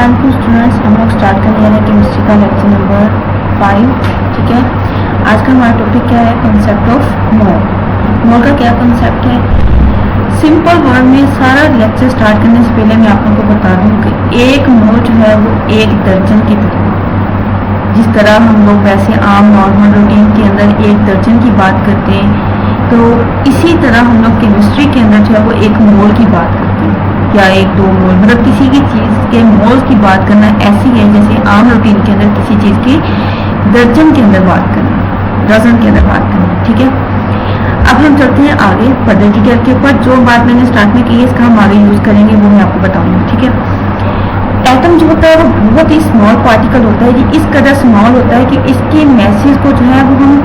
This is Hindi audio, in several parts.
अस्सलाम वालेकुम स्टूडेंट्स, हम लोग स्टार्ट करने वाले केमिस्ट्री का लेक्चर नंबर 5। ठीक है, आज का हमारा टॉपिक क्या है? Concept of mole. मोल का क्या कंसेप्ट है? सिंपल वर्ड में सारा लेक्चर स्टार्ट करने से पहले मैं आप लोगों को बता दूं कि एक मोल जो है वो एक दर्जन की तरह, जिस तरह हम लोग वैसे आम नॉर्मल रूटीन के अंदर एक दर्जन की बात करते हैं, तो इसी तरह हम लोग केमिस्ट्री के अंदर जो है वो एक मोल की बात करते हैं, या एक दो मोल, मतलब किसी की चीज़ के मोल की बात करना ऐसी है जैसे आम रूटीन के अंदर किसी चीज़ की दर्जन के अंदर बात करना, डजन के अंदर बात करना। ठीक है, अब हम चलते हैं आगे फर्दर डिटेल के ऊपर। जो बात मैंने स्टार्ट में की है इसका हम आगे यूज़ करेंगे, वो मैं आपको बताऊंगी। ठीक है, एटम जो होता है वो बहुत ही स्मॉल पार्टिकल होता है, ये इस कदर स्मॉल होता है कि इसके मैसेज को जो है वो हम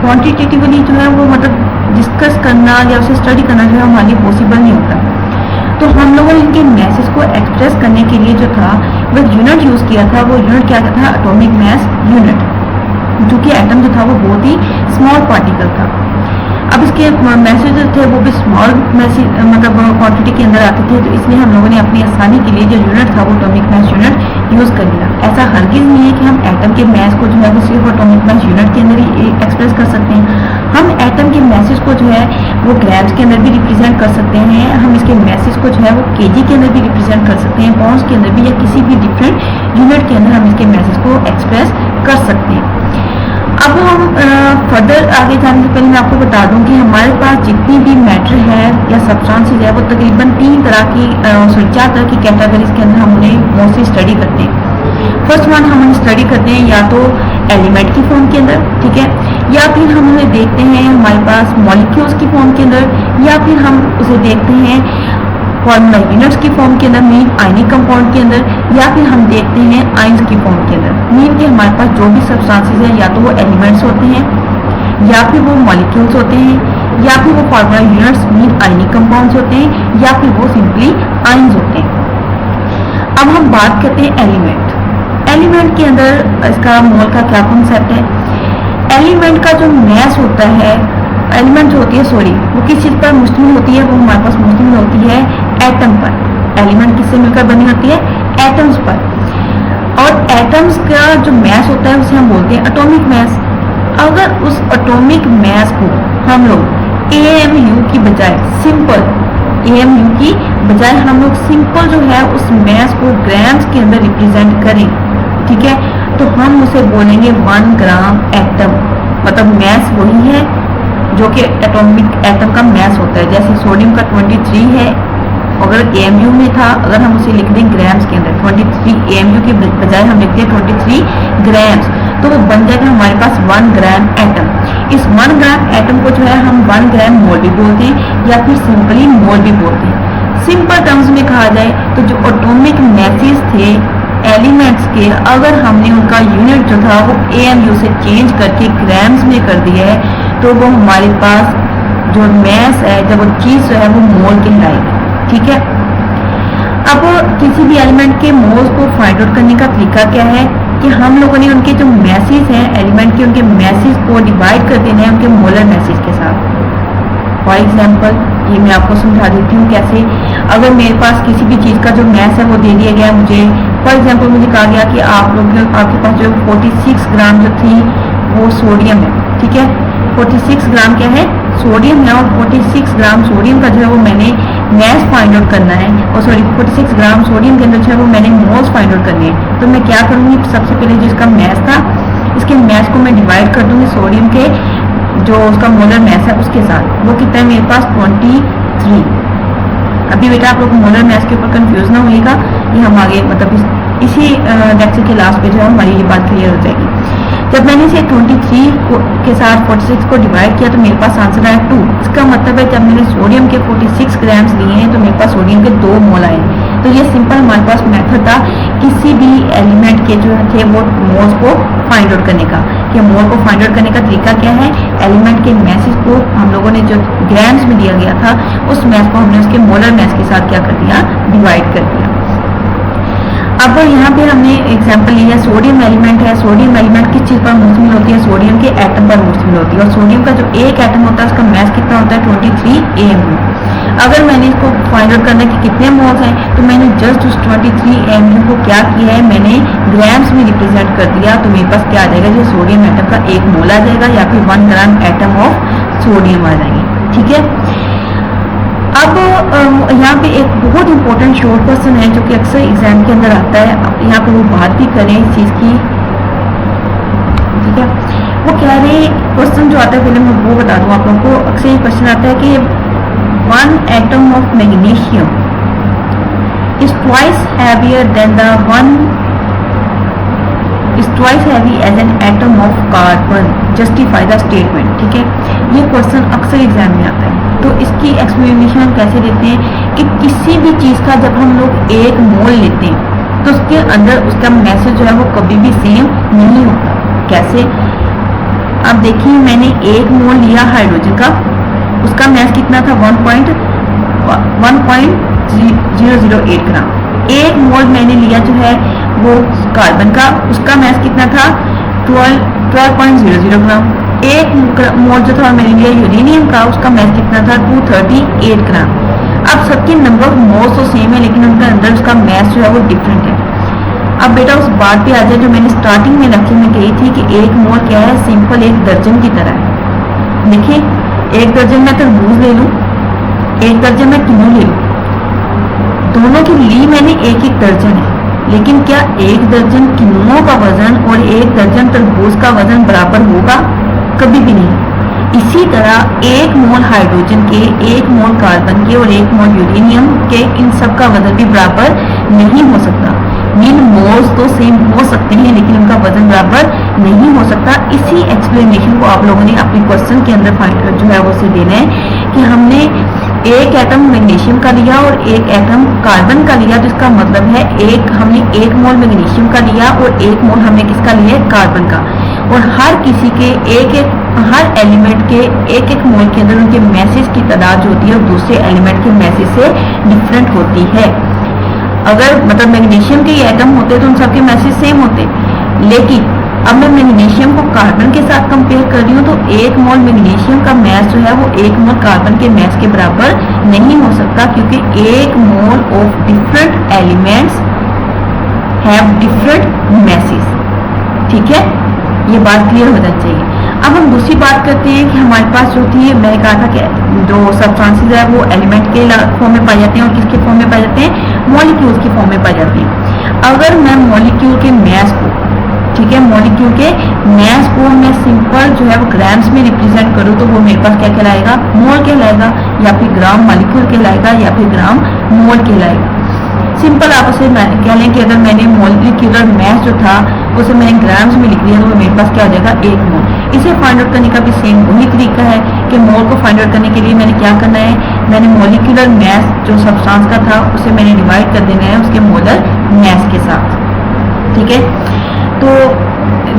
क्वान्टिटेटिवली जो है वो मतलब डिस्कस करना या उसे स्टडी करना जो है हमारे लिए पॉसिबल नहीं होता। तो हम लोगों ने इनके मैसेज को एक्सप्रेस करने के लिए जो था वो यूनिट यूज़ किया था। वो यूनिट क्या था? एटॉमिक मास यूनिट, क्योंकि एटम जो था वो बहुत ही स्मॉल पार्टिकल था। अब इसके मैसेज जो थे वो भी स्मॉल मैसेज मतलब क्वांटिटी के अंदर आते थे, तो इसलिए हम लोगों ने अपनी आसानी के लिए जो यूनिट था वो एटॉमिक मास यूनिट यूज़ कर लिया। ऐसा हरगिज़ नहीं है कि हम एटम के मास को जो है वो सिर्फ एटॉमिक मास यूनिट के अंदर ही एक्सप्रेस कर सकते हैं। हम एटम के मैसेज को जो है वो ग्राम्स के अंदर भी रिप्रेजेंट कर सकते हैं, हम इसके मैसेज को जो है वो केजी के अंदर भी रिप्रेजेंट कर सकते हैं, पाउंड्स के अंदर भी, या किसी भी डिफरेंट यूनिट के अंदर हम इसके मैसेज को एक्सप्रेस कर सकते हैं। अब हम फर्दर आगे जाने से पहले मैं आपको बता दूं कि हमारे पास जितनी भी मैटर है या सब्सटेंसेस है वो तकरीबन 3 तरह की 4 तरह की कैटेगरीज के अंदर हम उन्हें मोस्टली स्टडी करते हैं। फर्स्ट वन हम उन्हें स्टडी करते हैं या तो एलिमेंट की फॉर्म के अंदर, ठीक है, या फिर हम उन्हें देखते हैं हमारे पास मॉलिक्यूल्स की फॉर्म के अंदर, या फिर हम उसे देखते हैं फॉर्मूला यूनिट्स की फॉर्म के अंदर, मीन आयनिक कंपाउंड के अंदर, या फिर हम देखते हैं आयंस की फॉर्म के अंदर। मीन के हमारे पास जो भी सब्सटेंसेस हैं या तो वो एलिमेंट्स होते हैं, या फिर वो मॉलिक्यूल्स होते हैं, या फिर वो formula units mean ionic compounds होते हैं, या फिर वो सिंपली आयंस होते हैं। अब हम बात करते हैं एलिमेंट। एलिमेंट के अंदर इसका मोल का क्या कॉन्सेप्ट है? एलिमेंट का जो मैस होता है, एलिमेंट जो होती है वो किस चीज़ पर मुश्तमिल होती है? वो हमारे पास मुश्तमिल होती है एटम पर। एलिमेंट किससे मिलकर बनी होती है? एटम्स पर। और एटम्स का जो मैस होता है उसे हम बोलते हैं एटॉमिक मैस। अगर उस एटॉमिक मैस को हम लोग AMU की बजाय सिंपल AMU की बजाय हम लोग सिंपल जो है उस मैस को ग्राम्स के अंदर रिप्रेजेंट करें, ठीक है, तो हम उसे बोलेंगे 1 ग्राम एटम। मतलब मैस वही है जो कि एटम का मैस होता है। जैसे सोडियम का 23 है, अगर AMU में था, अगर हम उसे लिख दें ग्राम्स के अंदर 23 AMU के बजाय हम लिखते हैं 23 ग्राम्स, तो वो बन जाएगा हमारे पास 1 ग्राम एटम। इस 1 ग्राम एटम को जो है हम 1 ग्राम मोल भी बोलते हैं, या फिर सिंपली मोल भी बोलते हैं। सिंपल टर्म्स में कहा जाए तो जो एटॉमिक मैसेज थे एलिमेंट्स के, अगर हमने उनका यूनिट जो था वो AMU से चेंज करके ग्राम्स में कर दिया है, तो वो हमारे पास जो मैस है, जब वो चीज़ जो है वो मोल कहलाएगी। ठीक है, अब किसी भी एलिमेंट के मोल्स को फाइंड आउट करने का तरीका क्या है कि हम लोगों ने उनके जो मैसेज हैं एलिमेंट के, उनके मैसेज को डिवाइड कर देना है उनके मोलर मैसेज के साथ। फॉर एग्जाम्पल ये मैं आपको समझा देती हूँ कैसे। अगर मेरे पास किसी भी चीज़ का जो मैस है वो दे दिया गया मुझे, फॉर एग्जाम्पल मुझे कहा गया कि आप लोग आपके पास जो 46 ग्राम जो थी वो सोडियम है, ठीक है, 46 ग्राम क्या है? सोडियम है, और 46 ग्राम सोडियम का जो है वो मैंने मैस फाइंड आउट करना है, और सॉरी 46 ग्राम सोडियम के अंदर जो है वो मैंने मोल्स फाइंड आउट करने हैं। तो मैं क्या करूँगी? सबसे पहले जो इसका मैस था, इसके मैस को मैं डिवाइड कर दूँगी सोडियम के जो उसका मोलर मैस है उसके साथ। वो कितना है मेरे पास? 23। अभी बेटा आप लोग मोलर मैस के ऊपर कंफ्यूज ना होइएगा, ये हम आगे मतलब इसी लेक्चर के लास्ट पे जो है हमारी ये बात क्लियर हो जाएगी। जब मैंने इसे 23 के साथ 46 को डिवाइड किया तो मेरे पास आंसर आया 2। इसका मतलब है जब मैंने सोडियम के 46 ग्राम्स लिए हैं तो मेरे पास सोडियम के 2 मोल आए। तो ये सिंपल हमारे पास मेथड था किसी भी एलिमेंट के जो थे वो मोल्स को फाइंड आउट करने का। कि मोल को फाइंड आउट करने का तरीका क्या है? एलिमेंट के मैसेज को हम लोगों ने जो ग्राम्स में दिया गया था उस मैस को हमने उसके मोलर मैस के साथ क्या कर दिया? डिवाइड कर दिया। अब यहाँ पे हमने एग्जांपल लिया सोडियम एलिमेंट है। सोडियम एलिमेंट किस चीज़ पर मुश्तमिल होती है? सोडियम के एटम पर मुश्तमिल होती है, और सोडियम का जो एक एटम होता है उसका मैस कितना होता है? 23 AMU। अगर मैंने इसको फाइंड आउट करना है कि कितने मोल्स हैं, तो मैंने जस्ट उस 23 AMU को क्या किया डिवाइड कर दिया तो मेरे पास क्या आ जाएगा, जो सोडियम एटम का 1 मोल आ जाएगा या फिर 1 ग्राम एटम ऑफ सोडियम आ जाएंगे। ठीक है, अब यहाँ पे एक बहुत इंपॉर्टेंट शॉर्ट क्वेश्चन है जो कि अक्सर एग्जाम के अंदर आता है, यहाँ पे वो बात भी करें इस चीज की। ठीक है, वो कह रहे क्वेश्चन जो आता है, पहले मैं वो बता दूं आप लोगों को। अक्सर ये क्वेश्चन आता है कि 1 atom of magnesium is twice heavier than the 1 is twice heavy as an atom of carbon, justify the statement। ठीक है, ये क्वेश्चन अक्सर एग्जाम में आता है। तो इसकी एक्सप्लेनेशन हम कैसे देते हैं कि किसी भी चीज का जब हम लोग 1 मोल लेते हैं तो उसके अंदर उसका मैसेज जो है वो कभी भी सेम नहीं होता। कैसे, अब देखिए मैंने 1 मोल लिया हाइड्रोजन का, उसका मैस कितना था 1.008 ग्राम। 1 मोल मैंने लिया जो है वो कार्बन का, उसका मैस कितना था 12.00 ग्राम। 1 मोल जो था मैंने लिया यूरेनियम का, उसका मैस कितना था 238 ग्राम। अब सबके नंबर ऑफ मोल्स तो सेम है लेकिन उनके अंदर उसका मैस जो है वो डिफरेंट है। अब बेटा उस बात पे आ जाए जो मैंने स्टार्टिंग में लेक्चर में कही थी कि 1 मोल क्या है, सिंपल 1 दर्जन की तरह है। देखिए 1 दर्जन में तरबूज ले लूं, 1 दर्जन में किन्नू ले लूं, दोनों की ली मैंने 1-1 दर्जन है, लेकिन क्या 1 दर्जन किन्नुओं का वजन और 1 दर्जन तरबूज का वजन बराबर होगा? कभी भी नहीं। इसी तरह 1 मोल हाइड्रोजन के, 1 मोल कार्बन के और 1 मोल यूरेनियम के, इन सब का वजन भी बराबर नहीं हो सकता। मीन मोल्स तो सेम हो सकते हैं लेकिन उनका वजन बराबर नहीं हो सकता। इसी एक्सप्लेनेशन को आप लोगों ने अपने क्वेश्चन के अंदर जो है वो से देना है कि हमने 1 एटम मैग्नीशियम का लिया और 1 एटम कार्बन का लिया, तो इसका मतलब है हमने 1 मोल मैग्नीशियम का लिया और 1 मोल हमने किसका लिया है, कार्बन का। और हर किसी के हर एलिमेंट के 1-1 मोल के अंदर उनके मैसेज की तादाद जो होती है वो दूसरे एलिमेंट के मैसेज से डिफरेंट होती है। अगर मतलब मैग्नीशियम के एटम होते तो उन सबके मैसेज सेम होते, लेकिन अब मैं मैग्नीशियम को कार्बन के साथ कंपेयर कर रही हूँ तो 1 मोल मैग्नीशियम का मैस जो है वो 1 मोल कार्बन के मैस के बराबर नहीं हो सकता, क्योंकि 1 mole of different elements have different message. ठीक है, ये बात क्लियर हो जानी चाहिए। अब हम दूसरी बात करते हैं कि हमारे पास जो थी, मैंने कहा था कि जो सब्सटेंसेस है वो एलिमेंट के फॉर्म में पाए जाते हैं और किसके फॉर्म में पाए जाते हैं, मॉलिक्यूल्स के फॉर्म में पाए जाते हैं। अगर मैं मॉलिक्यूल के मैस को, ठीक है, मॉलिक्यूल के मैस को मैं सिंपल जो है वो ग्राम्स में रिप्रेजेंट करूँ तो वो मेरे पास क्या कहलाएगा, मोल कहलाएगा, या फिर ग्राम मॉलिक्यूल कहलाएगा, या फिर ग्राम मोल कहलाएगा। सिंपल आप उसे कह लें कि अगर मैंने मॉलिक्यूलर मैस जो था उसे मैंने ग्राम्स में लिख दिया तो मेरे पास क्या हो जाएगा, 1 मोल। इसे फाइंड आउट करने का भी सेम वही तरीका है कि मोल को फाइंड आउट करने के लिए मैंने क्या करना है, मैंने मॉलिक्यूलर मैस जो सब्सटेंस का था उसे मैंने डिवाइड कर देना है उसके मोलर मैस के साथ। ठीक है, तो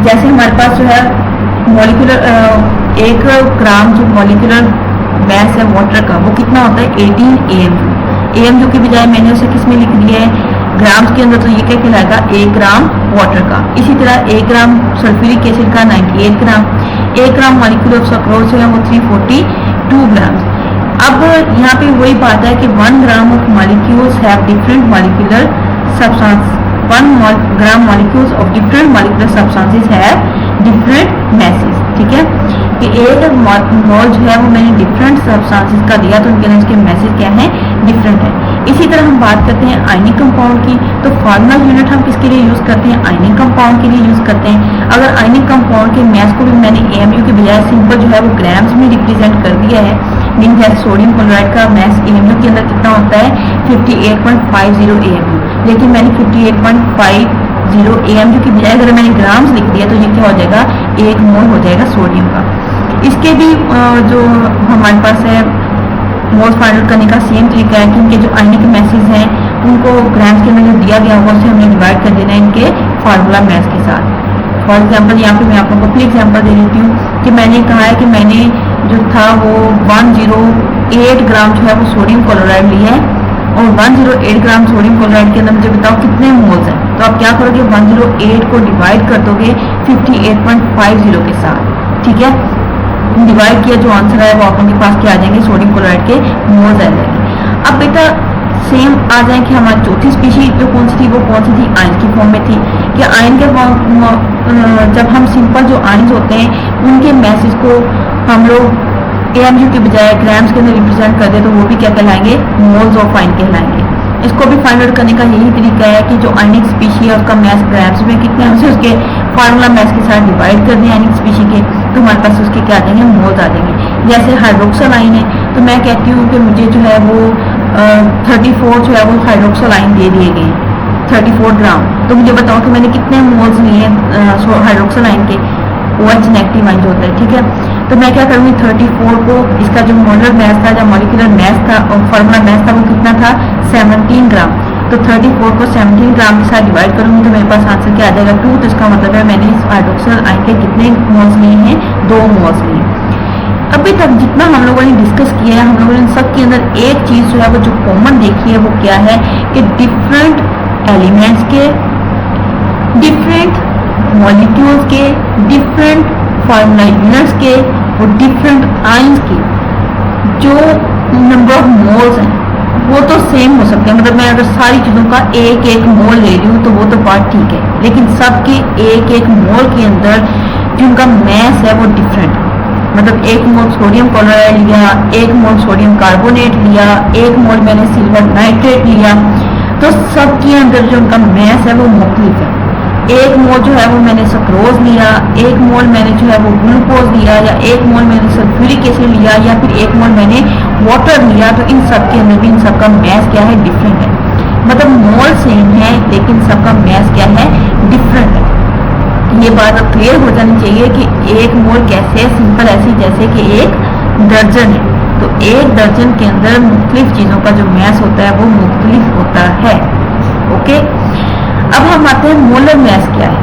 जैसे हमारे पास जो है मॉलिक्यूलर 1 ग्राम जो मॉलिक्यूलर मैस है वाटर का वो कितना होता है 18 AMU की बजाय मैंने उसे किस में लिख दिया है ग्राम्स के अंदर, तो ये क्या कहलाएगा 1 ग्राम वाटर का। इसी तरह 1 ग्राम सल्फ्यूरिक एसिड का 98 ग्राम, 1 ग्राम मॉलिक्यूल ऑफ सक्रोज है वो 342 ग्राम। अब यहाँ पे वही बात है कि 1 gram of molecules have different molecular substance, 1 gram molecules of different molecular substances have different message. ठीक है, कि 1 मोल जो है वो मैंने डिफरेंट सब्सटेंसेस का दिया तो उनके अंदर उसके मैसेज क्या है, डिफरेंट है। इसी तरह हम बात करते हैं आयनिक कंपाउंड की, तो फार्मूला यूनिट हम किसके लिए यूज करते हैं, आयनिक कंपाउंड के लिए यूज करते हैं। अगर आयनिक कंपाउंड के मैस को भी मैंने AMU के बजाय सिंपल जो है वो ग्राम्स में रिप्रेजेंट कर दिया है, मीन जैसे सोडियम क्लोराइड का मैस AMU के अंदर कितना होता है 58.50 AMU, लेकिन मैंने 58.50 AMU की बजाय अगर मैंने ग्राम्स लिख दिया तो ये क्या हो जाएगा, 1 मोल हो जाएगा सोडियम का। इसके भी जो हमारे पास है मोल्स फाइंड आउट करने का सेम तरीका है कि इनके जो आयनिक मैसेज हैं उनको ग्राम्स के अंदर जो दिया गया होगा उसे हमने डिवाइड कर देना है इनके फार्मूला मैस के साथ। फॉर एग्जांपल यहाँ पे मैं आप लोगों को अपनी एग्जांपल दे देती हूँ कि मैंने कहा है कि मैंने जो था वो 108 ग्राम जो है वो सोडियम क्लोराइड लिया है और 108 ग्राम सोडियम क्लोराइड के अंदर मुझे बताओ कितने मोल्स हैं। तो आप क्या करोगे, 108 को डिवाइड कर दोगे 58.50 के साथ। ठीक है, डिवाइड किया जो आंसर है वो आप लोगों के पास क्या आ जाएंगे, सोडियम क्लोराइड के मोल्स आ जाएंगे। अब बेटा सेम आ जाए कि हमारी चौथी स्पीशीज जो कौन सी थी, वो कौन सी थी, आयन की फॉर्म में थी। कि आयन के फॉर्म जब हम सिंपल जो आयन्स होते हैं उनके मैसेज को हम लोग एएमयू के बजाय ग्राम्स के अंदर रिप्रेजेंट कर दे तो वो भी क्या कहलाएंगे, मोल्स ऑफ आयन कहलाएंगे। इसको भी फाइंड आउट करने का यही तरीका है कि जो आयनिक स्पीशी है उसका मैस ग्राम्स में कितने हैं, उसे उसके फार्मूला मैस के साथ डिवाइड कर दें आयनिक स्पीशी के, तो हमारे पास उसके क्या आ जाएंगे, मोल्स आ जाएंगे। जैसे हाइड्रोक्सल आयन है तो मैं कहती हूँ कि मुझे जो है वो 34 जो है वो हाइड्रोक्सल आयन दे दिए गए 34 ग्राम, तो मुझे बताओ कि मैंने कितने मोल्स लिए हाइड्रोक्सल आयन के, OH नेगेटिव आयन जो होता है, ठीक है। तो मैं क्या करूँगी 34 को इसका जो मोलर मैस था, जो मॉलिक्यूलर मैस था और फार्मूला मैस था वो कितना था, 17 ग्राम। तो 34 को 17 ग्राम के साथ डिवाइड करूँगी तो मेरे पास आंसर क्या आ जाएगा 2। तो इसका मतलब है मैंने इस हाइड्रोक्सल आयन के कितने मोल्स लिए हैं, 2 मोल्स लिए। अभी तक जितना हम लोगों ने डिस्कस किया है, हम लोगों ने इन सब के अंदर एक चीज जो है वो जो कॉमन देखी है वो क्या है कि डिफरेंट एलिमेंट्स के, डिफरेंट मॉलिक्यूल्स के, डिफरेंट फार्मूला यूनिट्स के और डिफरेंट आयंस के जो नंबर ऑफ मोल्स हैं वो तो सेम हो सकते हैं। मतलब मैं अगर सारी चीज़ों का एक एक मोल ले रही हूँ तो वो तो बात ठीक है, लेकिन सबके एक एक मोल के अंदर जो उनका मैस है वो डिफरेंट है। मतलब 1 मोल सोडियम क्लोराइड लिया, 1 मोल सोडियम कार्बोनेट लिया, 1 मोल मैंने सिल्वर नाइट्रेट लिया, तो सबके अंदर जो उनका मैस है वो मुख्तलिफ है। 1 मोल जो है वो मैंने सक्रोज लिया, 1 मोल मैंने जो है वो ग्लूकोज लिया, या 1 मोल मैंने सल्फ्यूरिक एसिड लिया, या फिर 1 मोल मैंने वाटर लिया, तो इन सब के अंदर भी इन सबका मैस क्या है, डिफरेंट है। मतलब मोल सेम है लेकिन सबका मैस क्या है, डिफरेंट है। ये बात अब क्लियर हो जानी चाहिए कि 1 मोल कैसे है, सिंपल ऐसी जैसे कि 1 दर्जन है, तो 1 दर्जन के अंदर मुख्तलिफ चीज़ों का जो मैस होता है वो मुख्तलिफ होता है। ओके, अब हम आते हैं मोलर मैस क्या है।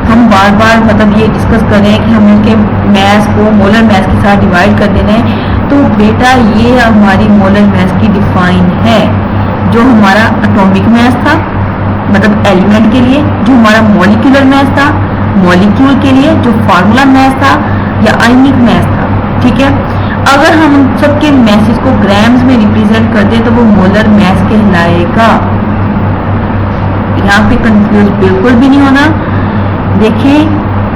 हम बार बार मतलब ये डिस्कस कर रहे हैं कि हम इनके मैस को मोलर मैस के साथ डिवाइड कर देना है, तो बेटा ये हमारी मोलर मैस की डिफाइन है। जो हमारा एटॉमिक मैस था मतलब एलिमेंट के लिए, जो हमारा मॉलिक्यूलर मैस था मॉलिक्यूल के लिए, जो फार्मूला मैस था या आयनिक मैस था, ठीक है। अगर हम सबके मैसेज को ग्राम्स में रिप्रेजेंट कर दें तो वो मोलर मैस कहलाएगा। यहाँ पे कंफ्यूज बिल्कुल भी नहीं होना। देखिए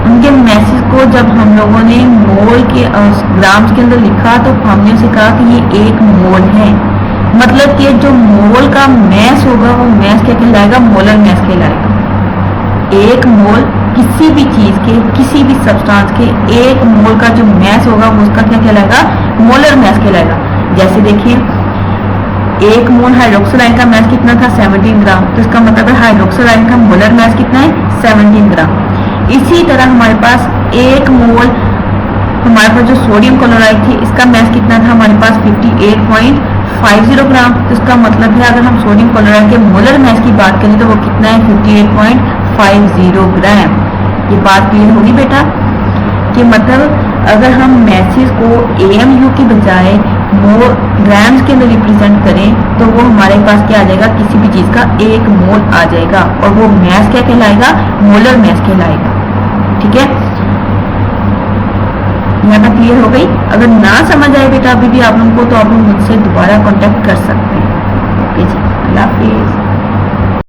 उनके मैसेज को जब हम लोगों ने मोल के ग्राम्स के अंदर लिखा तो हमने उसे कहा कि ये 1 मोल है, मतलब कि जो मोल का मैस होगा वो मैस क्या कहलाएगा, मोलर मैस कहलाएगा। 1 मोल किसी भी चीज के, किसी भी सब्सटेंस के 1 मोल का जो मैस होगा वो उसका क्या कहलाएगा, मोलर मैस कहलाएगा। जैसे देखिए 1 मोल हाइड्रोक्सल आयन का मैस कितना था, 17 ग्राम, तो इसका मतलब है हाइड्रोक्सल आयन का मोलर मैस कितना है, 17 ग्राम। इसी तरह हमारे पास 1 मोल हमारे पास जो सोडियम क्लोराइड थी इसका मैस कितना था, हमारे पास 58.50 ग्राम। तो इसका मतलब है अगर हम सोडियम क्लोराइड के मोलर मैस की बात करें तो वो कितना है, 58.50 ग्राम। ये बात क्लियर होगी बेटा कि मतलब अगर हम मैसेज को AMU की बजाय मोल ग्राम्स के अंदर रिप्रेजेंट करें तो वो हमारे पास क्या आ जाएगा, किसी भी चीज का 1 मोल आ जाएगा और वो मैस क्या कहलाएगा, मोलर मैस कहलाएगा। ठीक है, यहाँ तक क्लियर हो गई। अगर ना समझ आए बेटा अभी भी आप लोगों को तो आप लोग मुझसे दोबारा कांटेक्ट कर सकते हैं। ओके जी, अल्लाह हाफिज़।